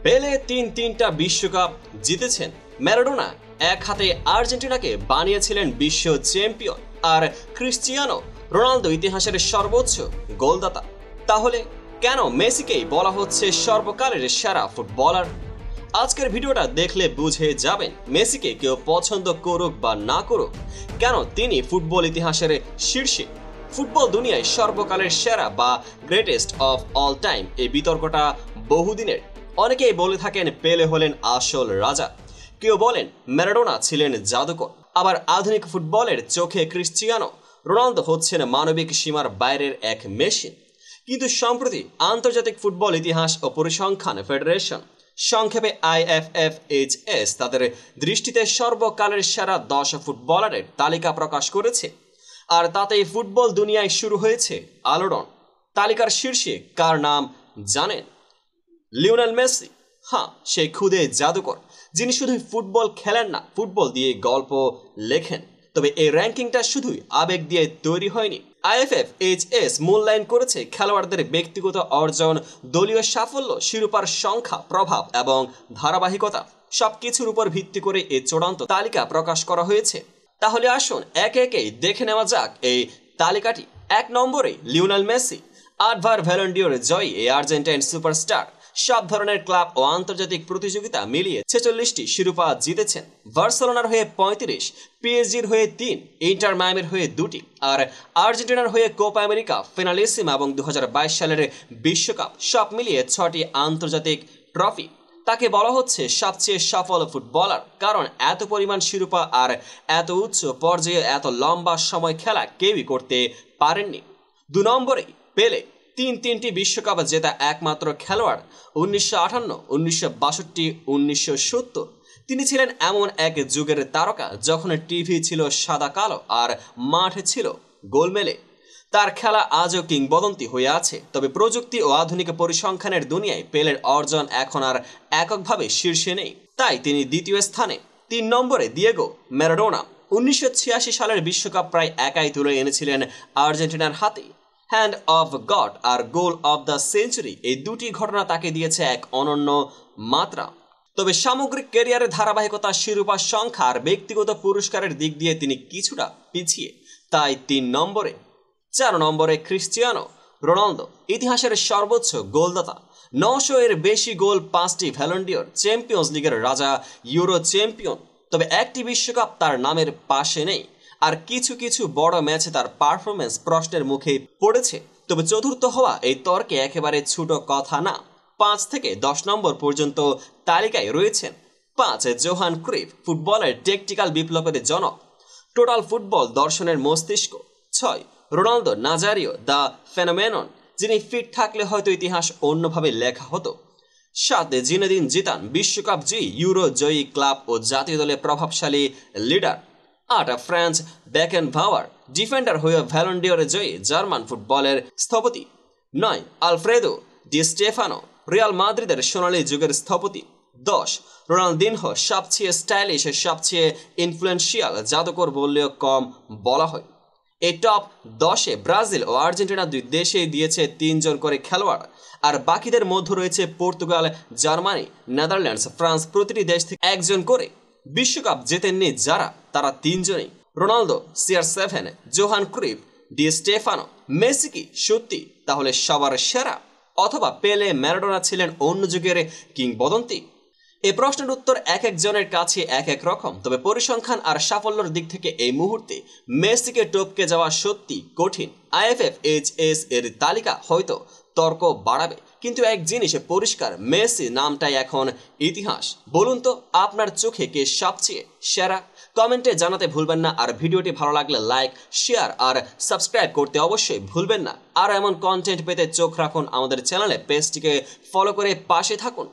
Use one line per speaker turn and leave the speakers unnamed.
পেলে তিনটা বিশ্বকাপ জিতেছেন। ম্যারাডোনা এক হাতে আর্জেন্টিনাকে বানিয়েছিলেন বিশ্ব চ্যাম্পিয়ন, আর ক্রিস্টিয়ানো রোনালদো ইতিহাসের সর্বোচ্চ গোলদাতা। তাহলে কেন মেসিকেই বলা হচ্ছে সর্বকালের সেরা ফুটবলার? আজকের ভিডিওটা দেখলে বুঝে যাবেন, মেসিকে কেউ পছন্দ করুক বা না করুক, কেন তিনি ফুটবল ইতিহাসের শীর্ষে। ফুটবল দুনিয়ায় সর্বকালের সেরা বা গ্রেটেস্ট অফ অল টাইম এই বিতর্কটা বহুদিনের। অনেকেই বলে থাকেন পেলে হলেন আসল রাজা, কেউ বলেন ম্যারাডোনা ছিলেন জাদুকর, আবার আধুনিক ফুটবলের চোখে ক্রিস্টিয়ানো রোনালদো হচ্ছেন মানবিক সীমার বাইরের এক মেশিন। কিন্তু সম্প্রতি আন্তর্জাতিক ফুটবল ইতিহাস ও পরিসংখ্যান ফেডারেশন, সংক্ষেপে IFFHS, তাদের দৃষ্টিতে সর্বকালের সেরা 10 ফুটবলারের তালিকা প্রকাশ করেছে। আর তাতেই ফুটবল দুনিয়ায় শুরু হয়েছে আলোড়ন। তালিকার শীর্ষে কার নাম জানেন? Lionel Messi. হ্যাঁ, সেই খুদে জাদুকর, যিনি শুধু ফুটবল খেলেন না, ফুটবল দিয়ে গল্প লেখেন। তবে এই র্যাঙ্কিংটা শুধুই আবেগ দিয়ে তৈরি হয়নি। IFFHS মূল্যায়ন করেছে খেলোয়াড়দের ব্যক্তিগত অর্জন, দলীয় সাফল্য, শিরোপার সংখ্যা, প্রভাব এবং ধারাবাহিকতা, সবকিছুর উপর ভিত্তি করে এই চূড়ান্ত তালিকা প্রকাশ করা হয়েছে। তাহলে আসুন একে একে দেখে নেওয়া যাক এই তালিকাটি। 1 নম্বরে লিওনেল মেসি। 8বার ব্যালন ডিওর জয়ী এই আর্জেন্টাইন সুপারস্টার সব ধরনের ক্লাব ও আন্তর্জাতিক প্রতিযোগিতা মিলিয়ে 46টি শিরোপা জিতেছেন। বার্সেলোনার হয়ে 35, পিএসজির হয়ে 3, ইন্টার মায়ামির হয়ে 2টি, আর আর্জেন্টিনার হয়ে কোপা আমেরিকা, ফিনালিসিমা এবং 2022 সালের বিশ্বকাপ, সব মিলিয়ে 6টি আন্তর্জাতিক ট্রফি। তাকে বলা হচ্ছে সবচেয়ে সফল ফুটবলার, কারণ এত পরিমাণ শিরোপা আর এত উচ্চ পর্যায়ে এত লম্বা সময় খেলা কেউই করতে পারেননি। 2 নম্বরে পেলে। তিনটি বিশ্বকাপ জেতা একমাত্র খেলোয়াড়। 1958, 1962, 1970। তিনি ছিলেন এমন এক যুগের তারকা যখন টিভি ছিল সাদা কালো আর মাঠে ছিল গোলমেলে। তার খেলা আজও কিংবদন্তি হয়ে আছে। তবে প্রযুক্তি ও আধুনিক পরিসংখ্যানের দুনিয়ায় পেলের অর্জন এখন আর এককভাবে শীর্ষে নেই, তাই তিনি দ্বিতীয় স্থানে। 3 নম্বরে দিয়েগো ম্যারাডোনা। 1986 সালের বিশ্বকাপ প্রায় একাই তুলে এনেছিলেন আর্জেন্টিনার হাতে। হ্যান্ড অফ গড আর গোল অফ দ্য সেঞ্চুরি, এই দুটি ঘটনা তাকে দিয়েছে এক অনন্য মাত্রা। তবে সামগ্রিক ক্যারিয়ারের ধারাবাহিকতা, শিরোপা সংখ্যা আর ব্যক্তিগত পুরস্কারের দিক দিয়ে তিনি কিছুটা পিছিয়ে, তাই 3 নম্বরে। 4 নম্বরে ক্রিস্টিয়ানো রোনালদো, ইতিহাসের সর্বোচ্চ গোলদাতা। 900 এর বেশি গোল, 5টি ব্যালন ডিওর, চ্যাম্পিয়ন্স লিগের রাজা, ইউরো চ্যাম্পিয়ন। তবে একটি বিশ্বকাপ তার নামের পাশে নেই, আর কিছু বড় ম্যাচে তার পারফরমেন্স প্রশ্নের মুখে পড়েছে। তবে চতুর্থ হওয়া এই তর্কে একেবারে ছোট কথা না। 5 থেকে 10 নম্বর পর্যন্ত তালিকায় রয়েছেন। 5 জোহান ক্রুইফ, ফুটবলের টেকটিক্যাল বিপ্লবের জনক, টোটাল ফুটবল দর্শনের মস্তিষ্ক। 6 রোনালদো নাজারিও, দ্য ফেনোমেনন, যিনি ফিট থাকলে হয়তো ইতিহাস অন্যভাবে লেখা হতো। 7 জিনেদিন জিদান, বিশ্বকাপ জয়ী, ইউরো জয়ী ক্লাব ও জাতীয় দলে প্রভাবশালী লিডার। 8 ফ্রাঞ্জ বেকেনবাওয়ার, ডিফেন্ডার হয়ে ব্যালন ডিওর জয়ী জার্মান ফুটবলের স্থপতি। 9 আলফ্রেদো ডি স্টেফানো, রিয়াল মাদ্রিদের সোনালী যুগের স্থপতি। 10 রোনালদিনহো, সবচেয়ে স্টাইলিশ, সবচেয়ে ইনফ্লুয়েন্সিয়াল জাদুকর বললেও কম বলা হয়। এই টপ 10-এ ব্রাজিল ও আর্জেন্টিনা দুই দেশেই দিয়েছে 3 জন করে খেলোয়াড়, আর বাকিদের মধ্যে রয়েছে পর্তুগাল, জার্মানি, নেদারল্যান্ডস, ফ্রান্স, প্রতিটি দেশ থেকে 1 জন করে। বিশ্বকাপ জেতেননি যারা, তারা 3 জনই। Ronaldo, CR7, Johan Cruyff, Di Stefano. Messi কি সত্যি তাহলে সবার সেরা, অথবা পেলে ম্যারাডোনা ছিলেন অন্য যুগের কিংবদন্তি? এই প্রশ্নের উত্তর এক একজনের কাছে এক এক রকম। তবে পরিসংখ্যান আর সাফল্যের দিক থেকে এই মুহূর্তে মেসিকে টপকে যাওয়া সত্যি কঠিন। IFFHS এর তালিকা হয়তো তর্ক বাড়াবে, কিন্তু এক জিনিস পরিষ্কার, মেসি নামটাই এখন ইতিহাস। বলুন তো আপনার চোখে কে সবচেয়ে সেরা? কমেন্টে জানাতে ভুলবেন না। আর ভিডিওটি ভালো লাগলে লাইক, শেয়ার আর সাবস্ক্রাইব করতে অবশ্যই ভুলবেন না। আর এমন কন্টেন্ট পেতে চোখ রাখুন আমাদের চ্যানেলে, পেজটিকে ফলো করে পাশে থাকুন।